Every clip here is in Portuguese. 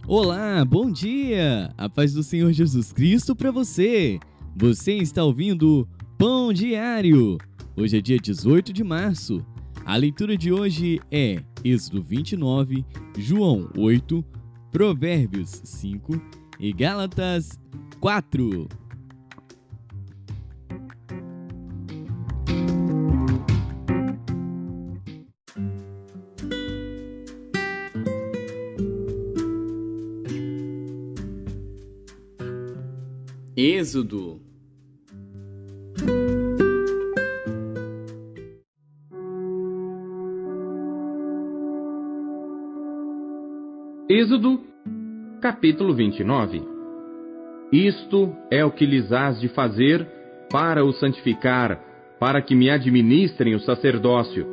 Olá, bom dia! A paz do Senhor Jesus Cristo para você! Você está ouvindo Pão Diário. Hoje é dia 18 de março. A leitura de hoje é Êxodo 29, João 8, Provérbios 5 e Gálatas 4. Êxodo. Êxodo, capítulo 29. Isto é o que lhes hás de fazer para o santificar, para que me administrem o sacerdócio.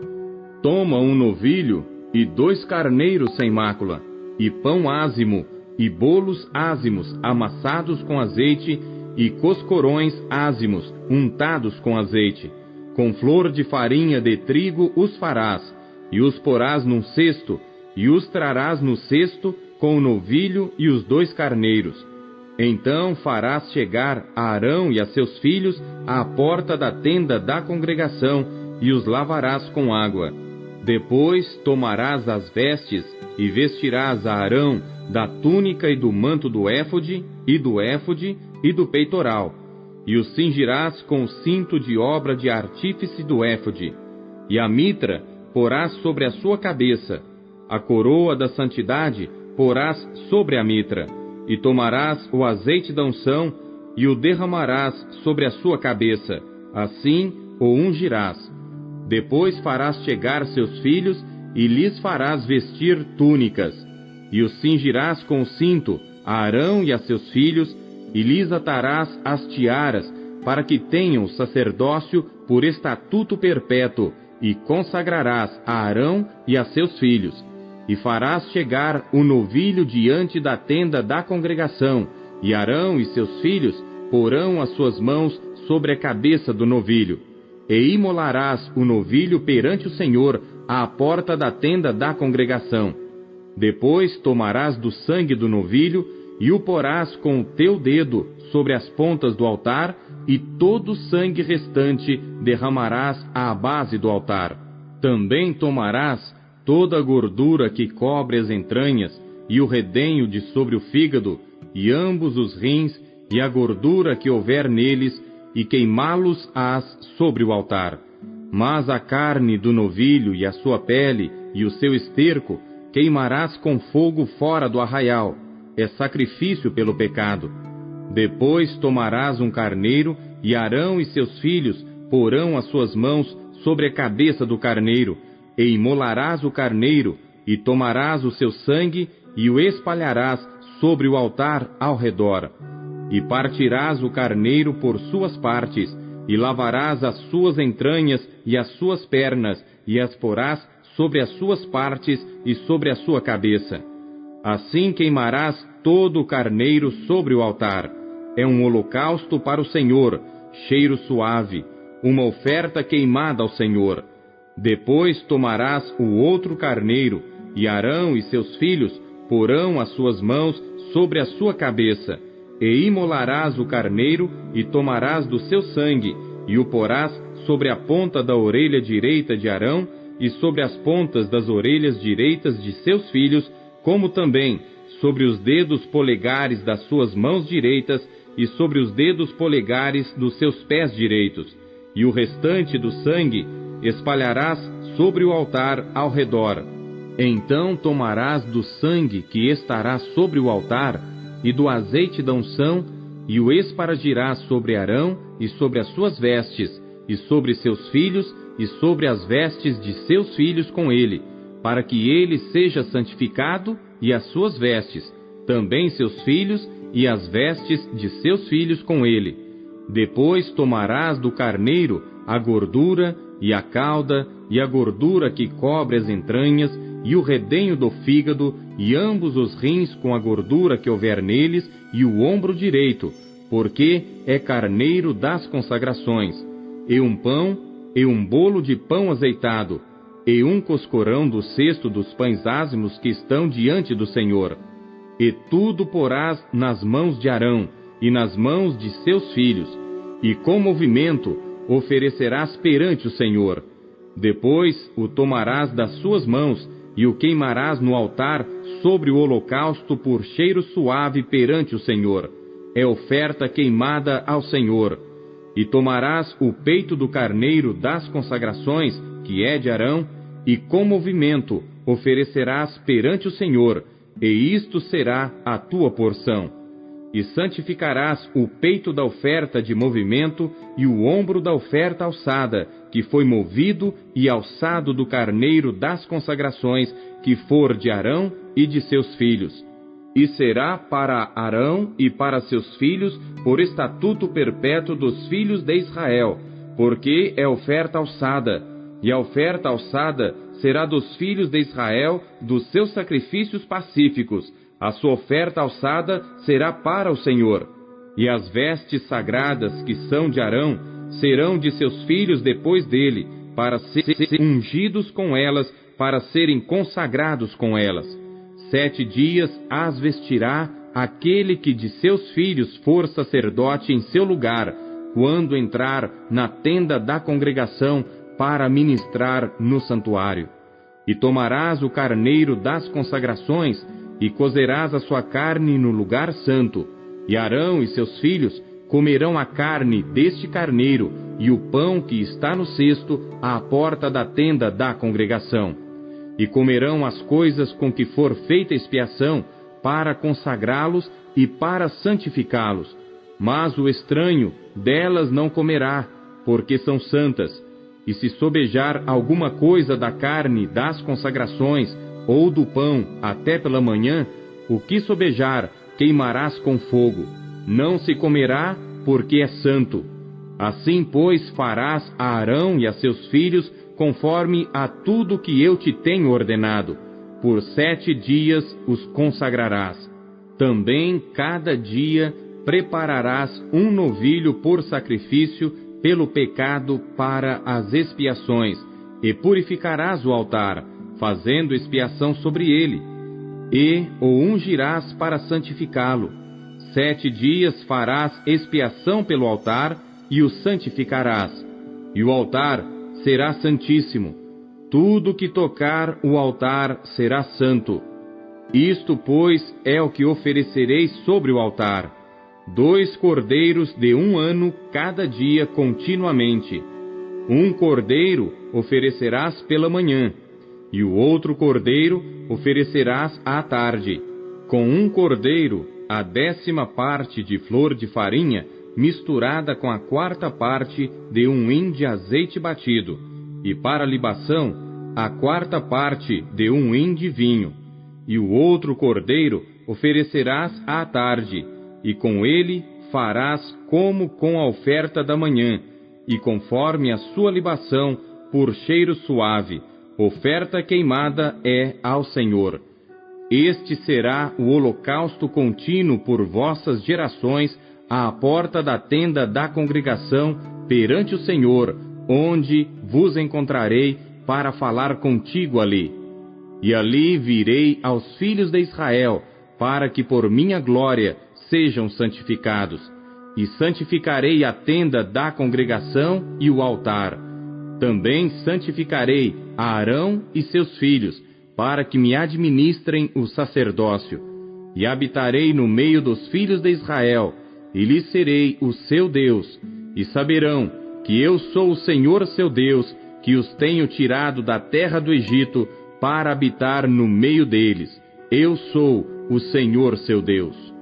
Toma um novilho e 2 carneiros sem mácula, e pão ázimo, e bolos ázimos amassados com azeite, e coscorões ázimos untados com azeite. Com flor de farinha de trigo os farás, e os porás num cesto, e os trarás no cesto com o novilho e os 2 carneiros. Então farás chegar a Arão e a seus filhos à porta da tenda da congregação, e os lavarás com água. Depois tomarás as vestes, e vestirás a Arão da túnica e do manto do éfode, e do peitoral, e o cingirás com o cinto de obra de artífice do éfode. E a mitra porás sobre a sua cabeça, a coroa da santidade porás sobre a mitra, e tomarás o azeite da unção, e o derramarás sobre a sua cabeça, assim o ungirás. Depois farás chegar seus filhos, e lhes farás vestir túnicas, e os cingirás com o cinto, a Arão e a seus filhos, e lhes atarás as tiaras, para que tenham sacerdócio por estatuto perpétuo, e consagrarás a Arão e a seus filhos. E farás chegar o novilho diante da tenda da congregação, e Arão e seus filhos porão as suas mãos sobre a cabeça do novilho. E imolarás o novilho perante o Senhor à porta da tenda da congregação. Depois tomarás do sangue do novilho, e o porás com o teu dedo sobre as pontas do altar, e todo o sangue restante derramarás à base do altar. Também tomarás toda a gordura que cobre as entranhas, e o redenho de sobre o fígado, e ambos os rins, e a gordura que houver neles, e queimá-los-ás sobre o altar. Mas a carne do novilho e a sua pele, e o seu esterco, queimarás com fogo fora do arraial. É sacrifício pelo pecado. Depois tomarás um carneiro, e Arão e seus filhos porão as suas mãos sobre a cabeça do carneiro, e imolarás o carneiro, e tomarás o seu sangue, e o espalharás sobre o altar ao redor. E partirás o carneiro por suas partes, e lavarás as suas entranhas e as suas pernas, e as porás sobre as suas partes e sobre a sua cabeça. Assim queimarás todo o carneiro sobre o altar. É um holocausto para o Senhor, cheiro suave, uma oferta queimada ao Senhor. Depois tomarás o outro carneiro, e Arão e seus filhos porão as suas mãos sobre a sua cabeça, e imolarás o carneiro, e tomarás do seu sangue, e o porás sobre a ponta da orelha direita de Arão, e sobre as pontas das orelhas direitas de seus filhos, como também sobre os dedos polegares das suas mãos direitas, e sobre os dedos polegares dos seus pés direitos. E o restante do sangue espalharás sobre o altar ao redor. Então tomarás do sangue que estará sobre o altar, e do azeite da unção, e o espargirás sobre Arão e sobre as suas vestes, e sobre seus filhos, e sobre as vestes de seus filhos com ele, para que ele seja santificado, e as suas vestes, também seus filhos, e as vestes de seus filhos com ele. Depois tomarás do carneiro a gordura, e a cauda, e a gordura que cobre as entranhas, e o redenho do fígado, e ambos os rins com a gordura que houver neles, e o ombro direito, porque é carneiro das consagrações, e um pão, e um bolo de pão azeitado, e um coscorão do cesto dos pães ázimos que estão diante do Senhor. e tudo porás nas mãos de Arão e nas mãos de seus filhos, e com movimento oferecerás perante o Senhor. Depois o tomarás das suas mãos e o queimarás no altar sobre o holocausto por cheiro suave perante o Senhor. É oferta queimada ao Senhor. E tomarás o peito do carneiro das consagrações, que é de Arão, e com movimento oferecerás perante o Senhor, e isto será a tua porção. E santificarás o peito da oferta de movimento e o ombro da oferta alçada, que foi movido e alçado do carneiro das consagrações, que for de Arão e de seus filhos. E será para Arão e para seus filhos por estatuto perpétuo dos filhos de Israel, porque é oferta alçada, e a oferta alçada será dos filhos de Israel dos seus sacrifícios pacíficos. A sua oferta alçada será para o Senhor. E as vestes sagradas que são de Arão serão de seus filhos depois dele, para serem ungidos com elas, para serem consagrados com elas. 7 dias as vestirá aquele que de seus filhos for sacerdote em seu lugar, quando entrar na tenda da congregação para ministrar no santuário. E tomarás o carneiro das consagrações, e cozerás a sua carne no lugar santo, e Arão e seus filhos comerão a carne deste carneiro, e o pão que está no cesto à porta da tenda da congregação. E comerão as coisas com que for feita expiação, para consagrá-los e para santificá-los. Mas o estranho delas não comerá, porque são santas. E se sobejar alguma coisa da carne das consagrações, ou do pão até pela manhã, o que sobejar queimarás com fogo. Não se comerá, porque é santo. Assim, pois, farás a Arão e a seus filhos, conforme a tudo que eu te tenho ordenado. Por 7 dias os consagrarás. Também, cada dia, prepararás um novilho por sacrifício pelo pecado para as expiações, e purificarás o altar, fazendo expiação sobre ele, e o ungirás para santificá-lo. 7 dias farás expiação pelo altar, e o santificarás. E o altar será santíssimo. Tudo que tocar o altar será santo. Isto, pois, é o que oferecereis sobre o altar: 2 cordeiros de 1 ano cada dia continuamente. 1 cordeiro oferecerás pela manhã, e o outro cordeiro oferecerás à tarde. Com 1 cordeiro, a 10ª parte de flor de farinha, misturada com a 4ª parte de 1 hin de azeite batido, e para libação, a 4ª parte de 1 hin de vinho. E o outro cordeiro oferecerás à tarde, e com ele farás como com a oferta da manhã, e conforme a sua libação, por cheiro suave. Oferta queimada é ao Senhor. Este será o holocausto contínuo por vossas gerações, à porta da tenda da congregação, perante o Senhor, onde vos encontrarei para falar contigo ali. E ali virei aos filhos de Israel, para que por minha glória sejam santificados. E santificarei a tenda da congregação e o altar. Também santificarei a Arão e seus filhos, para que me administrem o sacerdócio. E habitarei no meio dos filhos de Israel, e lhes serei o seu Deus. E saberão que eu sou o Senhor seu Deus, que os tenho tirado da terra do Egito, para habitar no meio deles. Eu sou o Senhor seu Deus.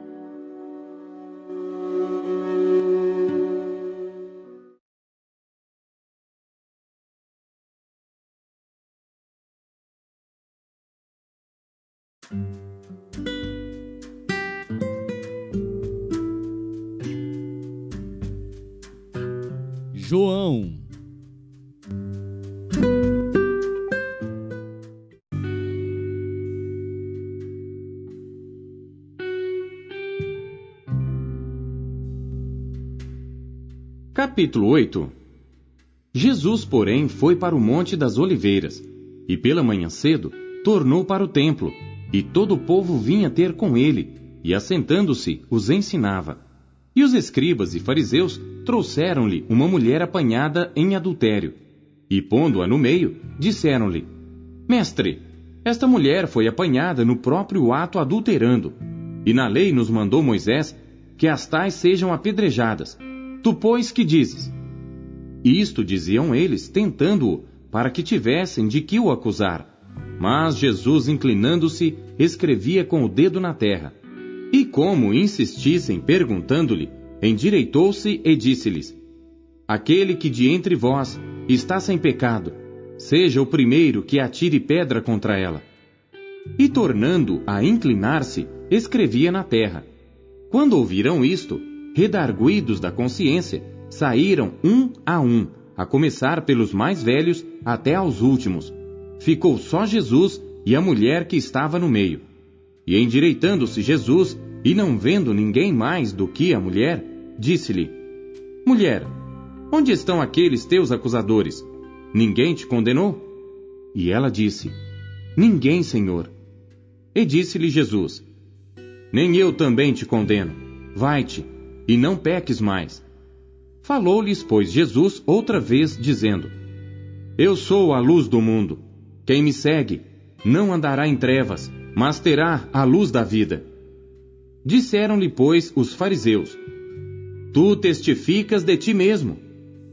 João. Capítulo 8. Jesus, porém, foi para o Monte das Oliveiras, e pela manhã cedo tornou para o templo, E todo o povo vinha ter com ele, e assentando-se, os ensinava. E os escribas e fariseus trouxeram-lhe uma mulher apanhada em adultério. E pondo-a no meio, disseram-lhe: Mestre, esta mulher foi apanhada no próprio ato adulterando. E na lei nos mandou Moisés que as tais sejam apedrejadas. Tu, pois, que dizes? Isto diziam eles, tentando-o, para que tivessem de que o acusar. Mas Jesus, inclinando-se, escrevia com o dedo na terra. E como insistissem perguntando-lhe, endireitou-se e disse-lhes: Aquele que de entre vós está sem pecado, seja o primeiro que atire pedra contra ela. E tornando a inclinar-se, escrevia na terra. Quando ouviram isto, redarguidos da consciência, saíram um, a começar pelos mais velhos até aos últimos. Ficou só Jesus e a mulher que estava no meio. E endireitando-se Jesus, e não vendo ninguém mais do que a mulher, disse-lhe: Mulher, onde estão aqueles teus acusadores? Ninguém te condenou? E ela disse: Ninguém, Senhor. E disse-lhe Jesus: Nem eu também te condeno. Vai-te, e não peques mais. Falou-lhes, pois, Jesus outra vez, dizendo: Eu sou a luz do mundo. Quem me segue não andará em trevas, mas terá a luz da vida. Disseram-lhe, pois, os fariseus: Tu testificas de ti mesmo.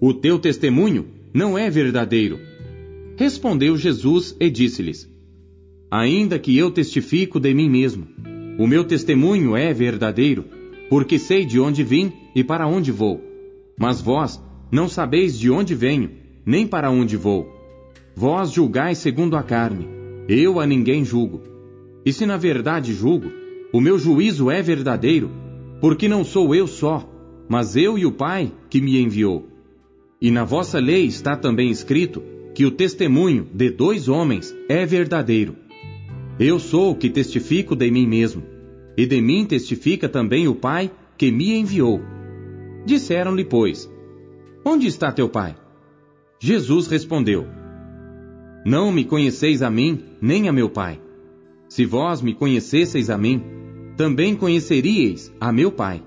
O teu testemunho não é verdadeiro. Respondeu Jesus e disse-lhes: Ainda que eu testifico de mim mesmo, o meu testemunho é verdadeiro, porque sei de onde vim e para onde vou. Mas vós não sabeis de onde venho, nem para onde vou. Vós julgais segundo a carne, eu a ninguém julgo. E se na verdade julgo, o meu juízo é verdadeiro, porque não sou eu só, mas eu e o Pai que me enviou. E na vossa lei está também escrito que o testemunho de 2 homens é verdadeiro. Eu sou o que testifico de mim mesmo, e de mim testifica também o Pai que me enviou. Disseram-lhe, pois: Onde está teu pai? Jesus respondeu: Não me conheceis a mim, nem a meu Pai. Se vós me conhecesseis a mim, também conheceríeis a meu Pai.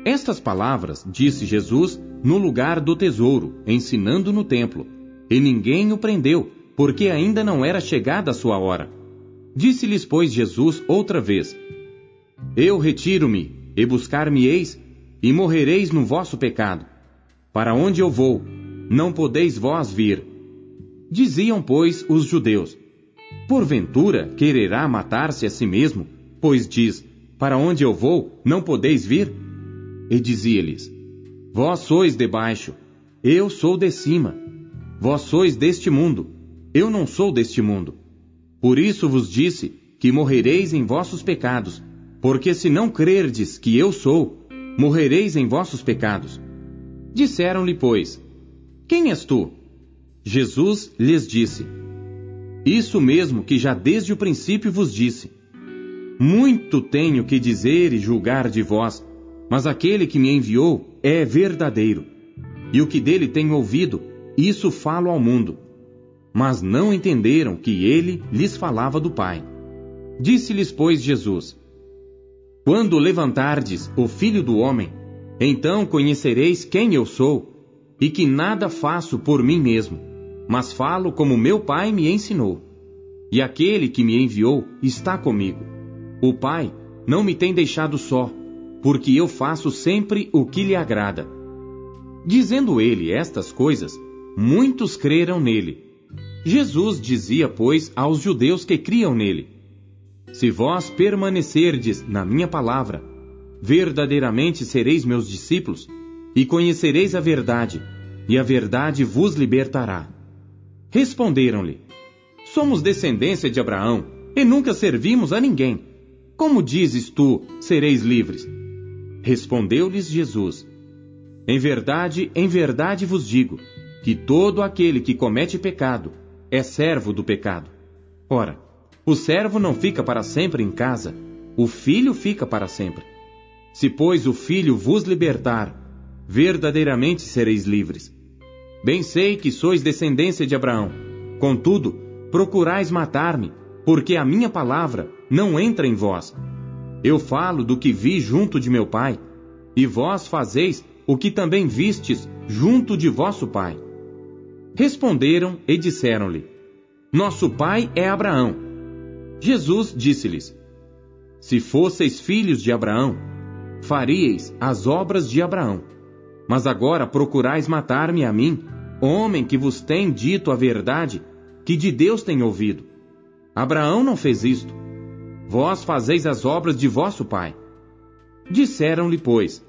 Estas palavras disse Jesus no lugar do tesouro, ensinando no templo, e ninguém o prendeu, porque ainda não era chegada a sua hora. Disse-lhes, pois, Jesus outra vez: Eu retiro-me, e buscar-me-eis, e morrereis no vosso pecado. Para onde eu vou, não podeis vós vir. Diziam, pois, os judeus: Porventura quererá matar-se a si mesmo, pois diz: Para onde eu vou, não podeis vir? E dizia-lhes: Vós sois de baixo, eu sou de cima. Vós sois deste mundo, eu não sou deste mundo. Por isso vos disse que morrereis em vossos pecados, porque se não crerdes que eu sou, morrereis em vossos pecados. Disseram-lhe, pois: Quem és tu? Jesus lhes disse: Isso mesmo que já desde o princípio vos disse. Muito tenho que dizer e julgar de vós, mas aquele que me enviou é verdadeiro. E o que dele tenho ouvido, isso falo ao mundo. Mas não entenderam que ele lhes falava do Pai. Disse-lhes, pois, Jesus: Quando levantardes o Filho do Homem, então conhecereis quem eu sou, e que nada faço por mim mesmo, mas falo como meu Pai me ensinou. E aquele que me enviou está comigo. O Pai não me tem deixado só, porque eu faço sempre o que lhe agrada. Dizendo ele estas coisas, muitos creram nele. Jesus dizia, pois, aos judeus que criam nele: Se vós permanecerdes na minha palavra, verdadeiramente sereis meus discípulos, e conhecereis a verdade, e a verdade vos libertará. Responderam-lhe: Somos descendência de Abraão, e nunca servimos a ninguém. Como dizes tu, sereis livres? Respondeu-lhes Jesus: em verdade vos digo, que todo aquele que comete pecado é servo do pecado. Ora, o servo não fica para sempre em casa, o filho fica para sempre. Se, pois, o Filho vos libertar, verdadeiramente sereis livres. Bem sei que sois descendência de Abraão, contudo, procurais matar-me, porque a minha palavra não entra em vós. Eu falo do que vi junto de meu pai, e vós fazeis o que também vistes junto de vosso pai. Responderam e disseram-lhe: Nosso pai é Abraão. Jesus disse-lhes: Se fosseis filhos de Abraão, faríeis as obras de Abraão. Mas agora procurais matar-me a mim, homem que vos tem dito a verdade, que de Deus tem ouvido. Abraão não fez isto. Vós fazeis as obras de vosso pai. Disseram-lhe, pois: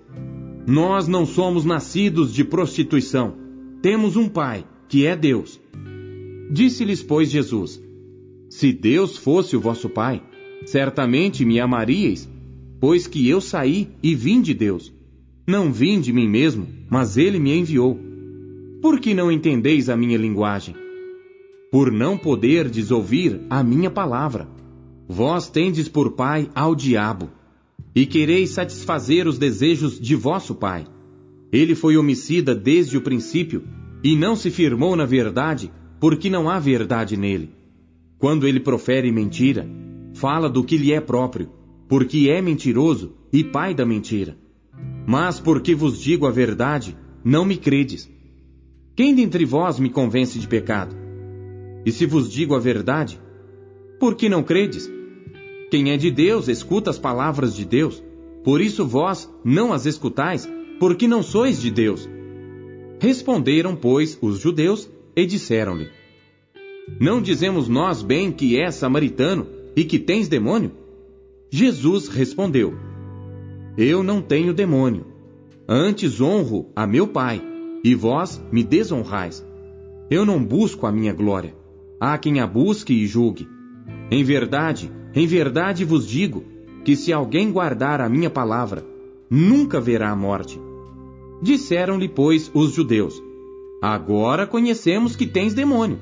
Nós não somos nascidos de prostituição. Temos um pai, que é Deus. Disse-lhes, pois, Jesus: Se Deus fosse o vosso pai, certamente me amaríeis, pois que eu saí e vim de Deus. Não vim de mim mesmo, mas ele me enviou. Por que não entendeis a minha linguagem? Por não poderdes ouvir a minha palavra. Vós tendes por pai ao diabo, e quereis satisfazer os desejos de vosso pai. Ele foi homicida desde o princípio, e não se firmou na verdade, porque não há verdade nele. Quando ele profere mentira, fala do que lhe é próprio, porque é mentiroso e pai da mentira. Mas porque vos digo a verdade, não me credes. Quem dentre vós me convence de pecado? E se vos digo a verdade, por que não credes? Quem é de Deus escuta as palavras de Deus, por isso vós não as escutais, porque não sois de Deus. Responderam, pois, os judeus e disseram-lhe: Não dizemos nós bem que és samaritano e que tens demônio? Jesus respondeu: Eu não tenho demônio. Antes honro a meu Pai, e vós me desonrais. Eu não busco a minha glória. Há quem a busque e julgue. Em verdade vos digo, que se alguém guardar a minha palavra, nunca verá a morte. Disseram-lhe, pois, os judeus: Agora conhecemos que tens demônio.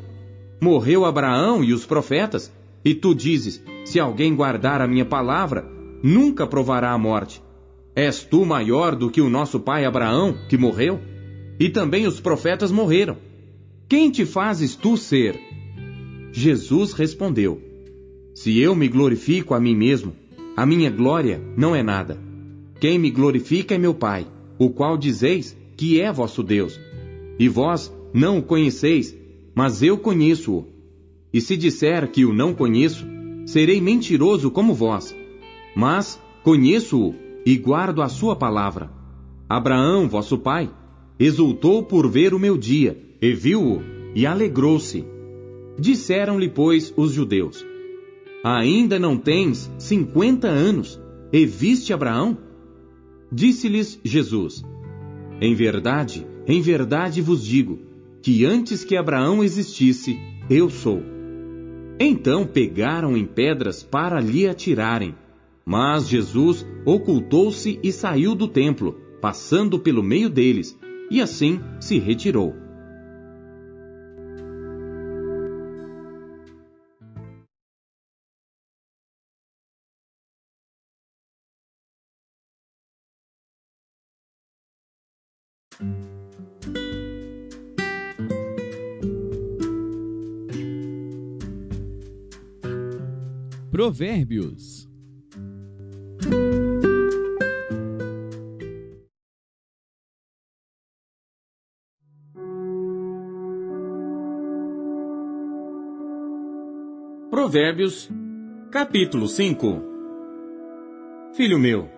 Morreu Abraão e os profetas, e tu dizes: Se alguém guardar a minha palavra, nunca provará a morte. És tu maior do que o nosso pai Abraão, que morreu? E também os profetas morreram. Quem te fazes tu ser? Jesus respondeu: Se eu me glorifico a mim mesmo, a minha glória não é nada. Quem me glorifica é meu Pai, o qual dizeis que é vosso Deus. E vós não o conheceis, mas eu conheço-o. E se disser que o não conheço, serei mentiroso como vós. Mas conheço-o e guardo a sua palavra. Abraão, vosso pai, exultou por ver o meu dia, e viu-o, e alegrou-se. Disseram-lhe, pois, os judeus: Ainda não tens 50 anos, e viste Abraão? Disse-lhes Jesus: Em verdade vos digo, que antes que Abraão existisse, eu sou. Então pegaram em pedras para lhe atirarem. Mas Jesus ocultou-se e saiu do templo, passando pelo meio deles, e assim se retirou. Provérbios. Provérbios, capítulo 5. Filho meu,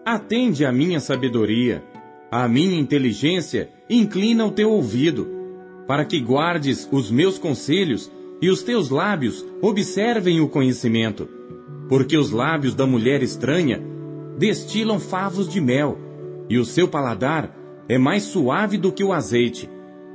atende à minha sabedoria, à minha inteligência, inclina o teu ouvido, para que guardes os meus conselhos e os teus lábios observem o conhecimento. Porque os lábios da mulher estranha destilam favos de mel, e o seu paladar é mais suave do que o azeite.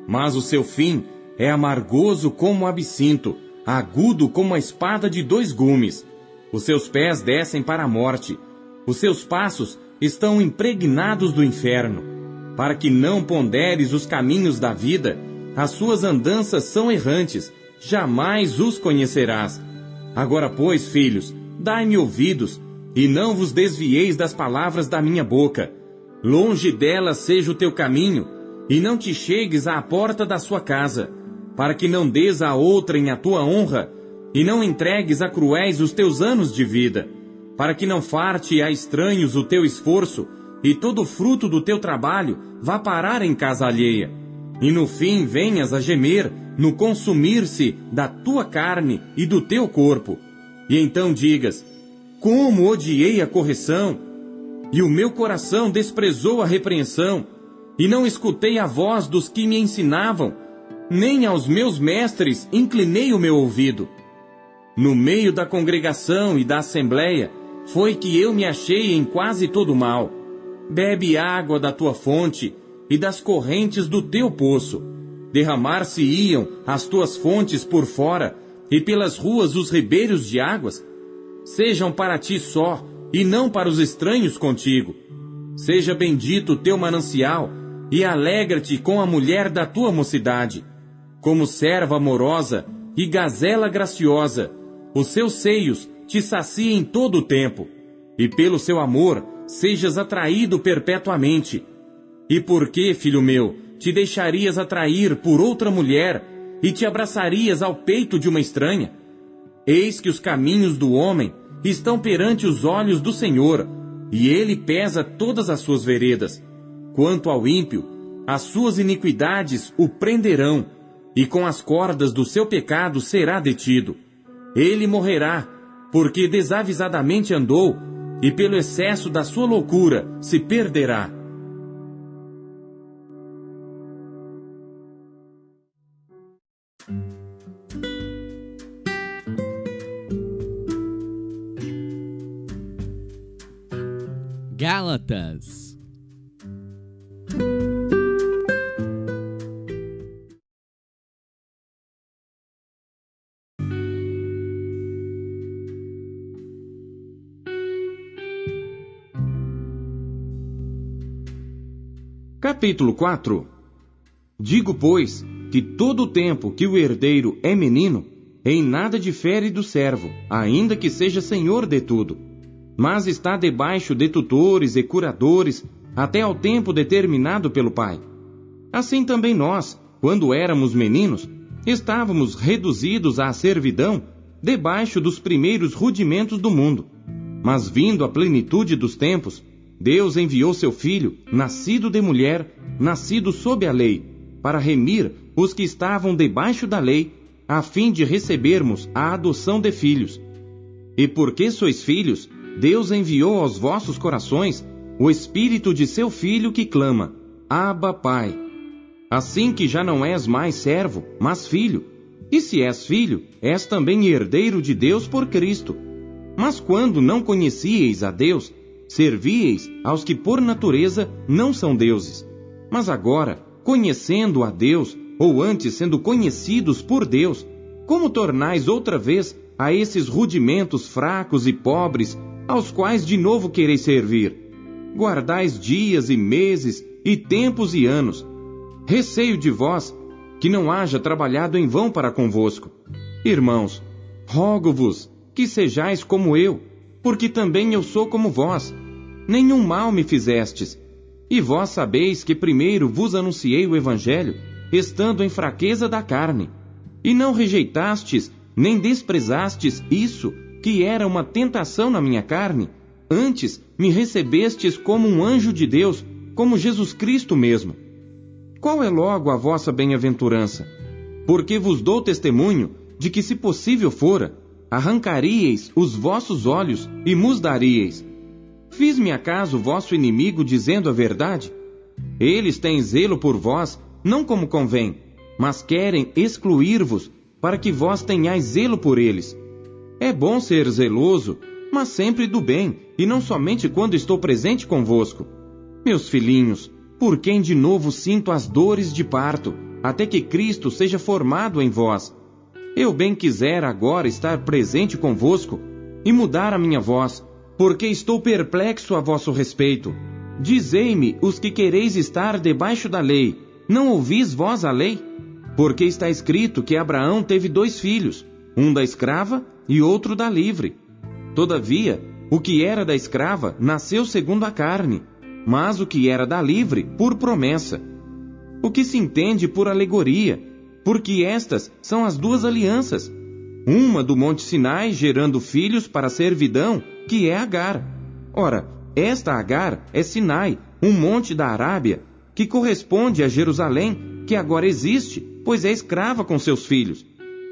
Mas o seu fim é amargoso como o absinto, agudo como a espada de 2 gumes. Os seus pés descem para a morte, os seus passos estão impregnados do inferno. Para que não ponderes os caminhos da vida, as suas andanças são errantes, jamais os conhecerás. Agora, pois, filhos, dai-me ouvidos, e não vos desvieis das palavras da minha boca. Longe delas seja o teu caminho, e não te chegues à porta da sua casa, para que não des a outrem a tua honra, e não entregues a cruéis os teus anos de vida, para que não farte a estranhos o teu esforço, e todo o fruto do teu trabalho vá parar em casa alheia, e no fim venhas a gemer no consumir-se da tua carne e do teu corpo. E então digas: como odiei a correção, e o meu coração desprezou a repreensão, e não escutei a voz dos que me ensinavam, nem aos meus mestres inclinei o meu ouvido. No meio da congregação e da assembleia, foi que eu me achei em quase todo o mal. Bebe água da tua fonte e das correntes do teu poço. Derramar-se-iam as tuas fontes por fora, e pelas ruas os ribeiros de águas. Sejam para ti só, e não para os estranhos contigo. Seja bendito o teu manancial, e alegra-te com a mulher da tua mocidade. Como serva amorosa e gazela graciosa, os seus seios te saciem todo o tempo, e pelo seu amor sejas atraído perpetuamente. E por que, filho meu, te deixarias atrair por outra mulher, e te abraçarias ao peito de uma estranha? Eis que os caminhos do homem estão perante os olhos do Senhor, e ele pesa todas as suas veredas. Quanto ao ímpio, as suas iniquidades o prenderão, e com as cordas do seu pecado será detido. Ele morrerá, porque desavisadamente andou, e pelo excesso da sua loucura se perderá. Gálatas. Capítulo 4. Digo, pois, que todo o tempo que o herdeiro é menino, em nada difere do servo, ainda que seja senhor de tudo, mas está debaixo de tutores e curadores, até ao tempo determinado pelo Pai. Assim também nós, quando éramos meninos, estávamos reduzidos à servidão, debaixo dos primeiros rudimentos do mundo. Mas vindo a plenitude dos tempos, Deus enviou seu Filho, nascido de mulher, nascido sob a lei, para remir os que estavam debaixo da lei, a fim de recebermos a adoção de filhos. E porque sois filhos, Deus enviou aos vossos corações o Espírito de seu Filho que clama: Abba, Pai. Assim que já não és mais servo, mas filho. E se és filho, és também herdeiro de Deus por Cristo. Mas quando não conhecieis a Deus, servíeis aos que por natureza não são deuses. Mas agora, conhecendo a Deus, ou antes sendo conhecidos por Deus, como tornais outra vez a esses rudimentos fracos e pobres, aos quais de novo quereis servir? Guardais dias e meses, e tempos e anos. Receio de vós que não haja trabalhado em vão para convosco. Irmãos, rogo-vos que sejais como eu, porque também eu sou como vós. Nenhum mal me fizestes. E vós sabeis que primeiro vos anunciei o Evangelho, estando em fraqueza da carne. E não rejeitastes, nem desprezastes isso, que era uma tentação na minha carne. Antes me recebestes como um anjo de Deus, como Jesus Cristo mesmo. Qual é logo a vossa bem-aventurança? Porque vos dou testemunho de que, se possível fora, arrancaríeis os vossos olhos e mos daríeis. Fiz-me acaso vosso inimigo dizendo a verdade? Eles têm zelo por vós, não como convém, mas querem excluir-vos, para que vós tenhais zelo por eles. É bom ser zeloso, mas sempre do bem, e não somente quando estou presente convosco. Meus filhinhos, por quem de novo sinto as dores de parto, até que Cristo seja formado em vós. Eu bem quisera agora estar presente convosco e mudar a minha voz, porque estou perplexo a vosso respeito. Dizei-me os que quereis estar debaixo da lei, não ouvis vós a lei? Porque está escrito que Abraão teve 2 filhos, um da escrava e outro da livre. Todavia, o que era da escrava nasceu segundo a carne, mas o que era da livre por promessa. O que se entende por alegoria, porque estas são as 2 alianças. uma do Monte Sinai gerando filhos para a servidão, que é Agar. Ora, esta Agar é Sinai, um monte da Arábia, que corresponde a Jerusalém, que agora existe, pois é escrava com seus filhos.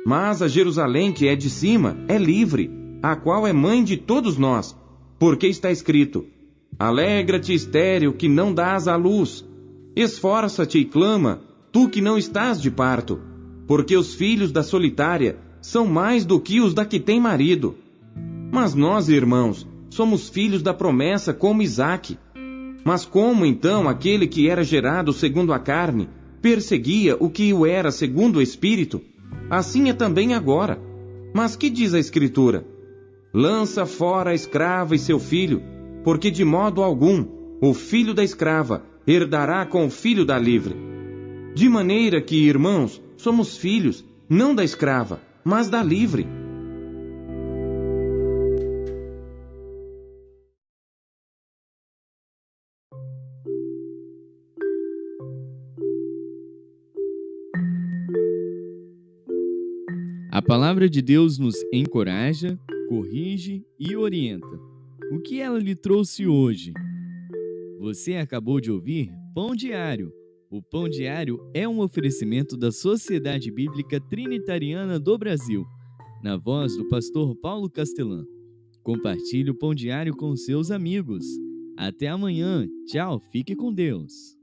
Mas a Jerusalém que é de cima é livre, a qual é mãe de todos nós, porque está escrito: Alegra-te, estéril, que não dás à luz. Esforça-te e clama, tu que não estás de parto, porque os filhos da solitária são mais do que os da que tem marido. Mas nós, irmãos, somos filhos da promessa como Isaque. Mas como então aquele que era gerado segundo a carne perseguia o que o era segundo o Espírito, assim é também agora. Mas que diz a Escritura? Lança fora a escrava e seu filho, porque de modo algum o filho da escrava herdará com o filho da livre. De maneira que, irmãos, somos filhos, não da escrava, mas da livre. A palavra de Deus nos encoraja, corrige e orienta. O que ela lhe trouxe hoje? Você acabou de ouvir Pão Diário. O Pão Diário é um oferecimento da Sociedade Bíblica Trinitariana do Brasil, na voz do pastor Paulo Castelã. Compartilhe o Pão Diário com seus amigos. Até amanhã. Tchau, fique com Deus.